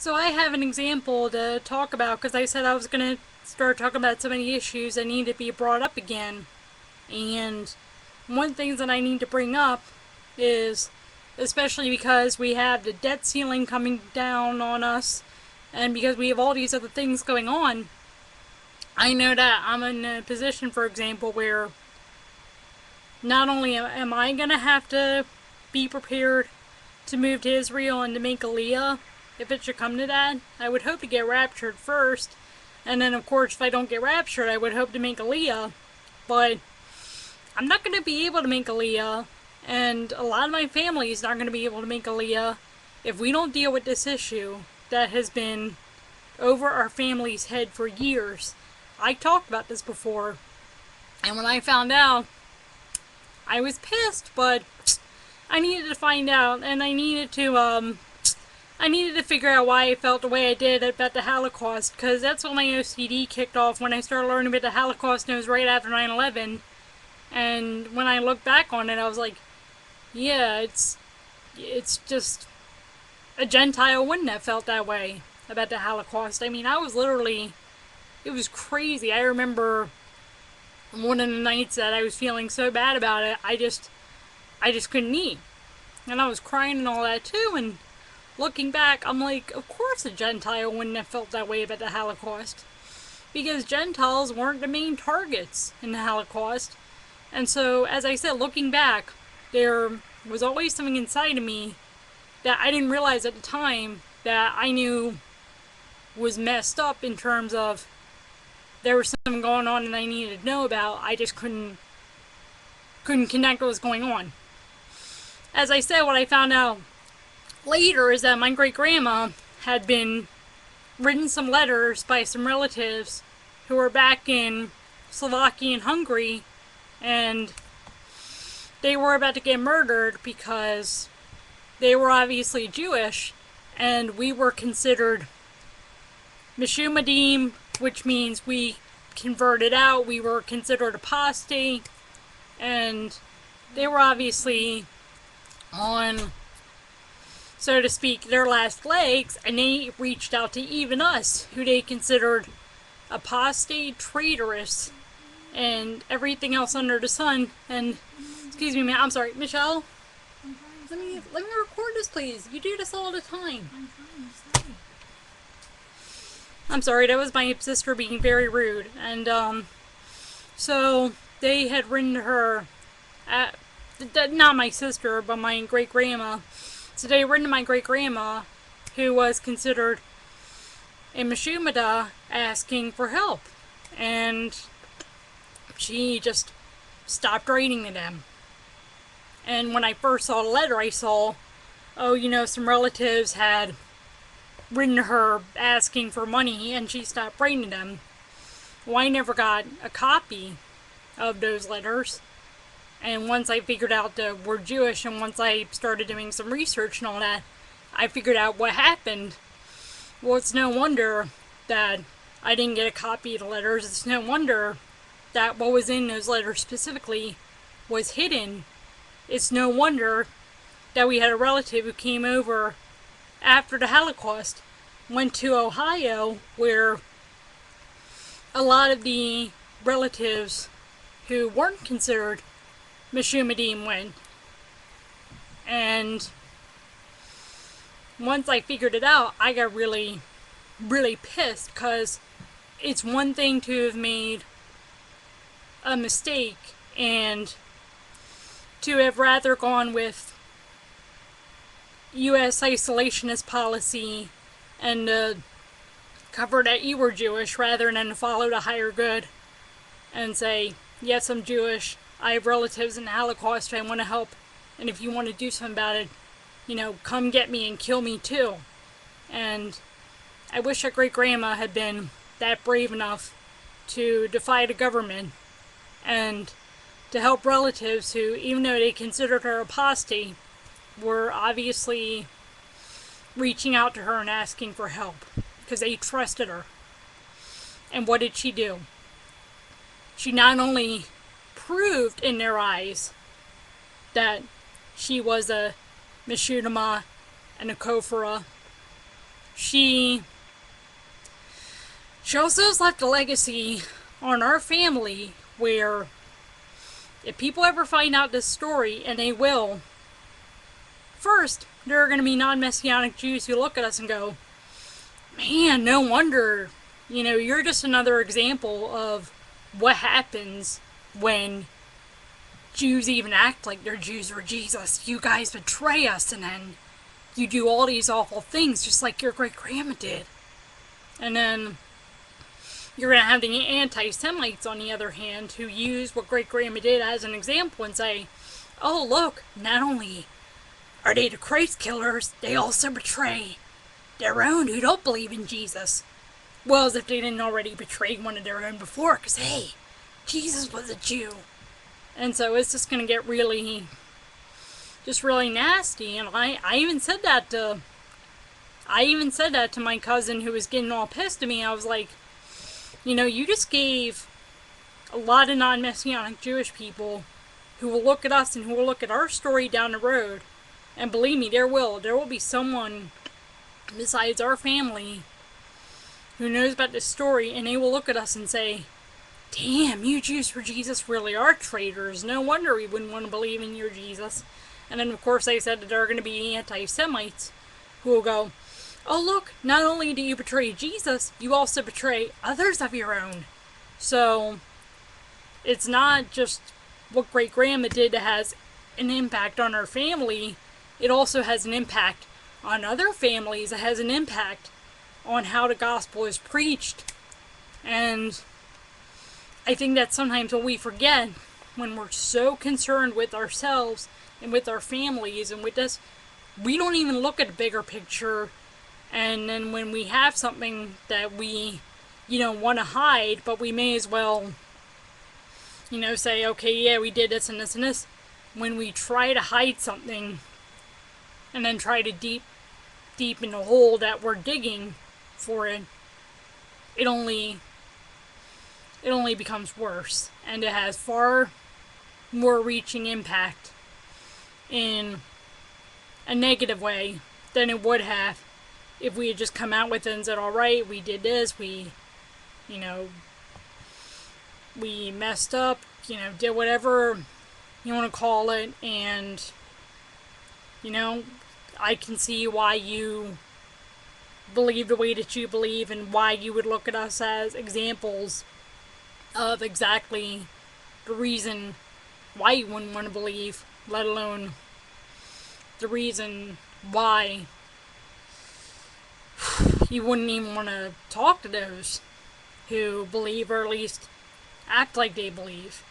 So I have an example to talk about because I said I was going to start talking about so many issues that need to be brought up again. And one thing that I need to bring up is, especially because we have the debt ceiling coming down on us, and because we have all these other things going on, I know that I'm in a position, for example, where not only am I going to have to be prepared to move to Israel and to make Aliyah, if it should come to that. I would hope to get raptured first, and then, of course, if I don't get raptured, I would hope to make Aliyah. But I'm not going to be able to make Aliyah, and a lot of my family is not going to be able to make Aliyah if we don't deal with this issue that has been over our family's head for years. I talked about this before, and when I found out, I was pissed, but I needed to find out, and I needed to figure out why I felt the way I did about the Holocaust, because that's when my OCD kicked off when I started learning about the Holocaust, and it was right after 9/11. And when I look back on it, I was like, yeah, it's just a Gentile wouldn't have felt that way about the Holocaust. I mean, I was literally, it was crazy. I remember one of the nights that I was feeling so bad about it, I just couldn't eat, and I was crying and all that too. And looking back, I'm like, of course a Gentile wouldn't have felt that way about the Holocaust. Because Gentiles weren't the main targets in the Holocaust. And so, as I said, looking back, there was always something inside of me that I didn't realize at the time that I knew was messed up in terms of there was something going on and I needed to know about. I just couldn't connect what was going on. As I said, what I found out later is that my great grandma had been written some letters by some relatives who were back in Slovakia and Hungary, and they were about to get murdered because they were obviously Jewish, and we were considered Meshumadim, which means we converted out, we were considered apostate, and they were obviously on, so to speak, their last legs, and they reached out to even us, who they considered apostate, traitorous, and everything else under the sun. And excuse me, I'm sorry, Michelle. Let me record this, please. You do this all the time. I'm sorry. That was my sister being very rude, and so they had written to her, not my sister, but my great grandma. So they written to my great grandma, who was considered a Meshumada, asking for help, and she just stopped writing to them. And when I first saw the letter, I saw, oh, some relatives had written to her asking for money, and she stopped writing to them. Well, I never got a copy of those letters. And once I figured out that we're Jewish, and once I started doing some research and all that, I figured out what happened. Well, it's no wonder that I didn't get a copy of the letters. It's no wonder that what was in those letters specifically was hidden. It's no wonder that we had a relative who came over after the Holocaust, went to Ohio, where a lot of the relatives who weren't considered Meshumadim went. And once I figured it out, I got really, really pissed, because it's one thing to have made a mistake and to have rather gone with U.S. isolationist policy and cover that you were Jewish rather than follow the higher good and say, yes, I'm Jewish, I have relatives in the Holocaust, I want to help, and if you want to do something about it, come get me and kill me too. And I wish that great grandma had been that brave enough to defy the government and to help relatives who, even though they considered her apostate, were obviously reaching out to her and asking for help because they trusted her. And what did she do? She not only proved in their eyes that she was a Meshudama and a Kofara, she also has left a legacy on our family where if people ever find out this story, and they will, first, there are going to be non-Messianic Jews who look at us and go, man, no wonder, you're just another example of what happens when Jews even act like they're Jews or Jesus. You guys betray us, and then you do all these awful things just like your great-grandma did. And then you're going to have the anti-Semites, on the other hand, who use what great-grandma did as an example and say, oh, look, not only are they the Christ killers, they also betray their own who don't believe in Jesus. Well, as if they didn't already betray one of their own before, because, hey, Jesus was a Jew. And so it's just going to get really nasty. And I even said that to my cousin who was getting all pissed at me. I was like, you just gave a lot of non-Messianic Jewish people who will look at us and who will look at our story down the road. And believe me, there will be someone besides our family who knows about this story, and they will look at us and say, damn, you Jews for Jesus really are traitors. No wonder we wouldn't want to believe in your Jesus. And then, of course, they said that there are going to be anti-Semites who will go, oh, look, not only do you betray Jesus, you also betray others of your own. So, it's not just what great-grandma did that has an impact on our family. It also has an impact on other families. It has an impact on how the gospel is preached. And I think that sometimes what we forget when we're so concerned with ourselves and with our families and with this, we don't even look at the bigger picture. And then when we have something that we, want to hide, but we may as well, say, okay, yeah, we did this and this and this. When we try to hide something and then try to deepen the hole that we're digging for it, it only becomes worse, and it has far more reaching impact in a negative way than it would have if we had just come out with it and said, alright, we did this, we messed up, did whatever you want to call it, and I can see why you believe the way that you believe and why you would look at us as examples of exactly the reason why you wouldn't want to believe, let alone the reason why you wouldn't even want to talk to those who believe, or at least act like they believe.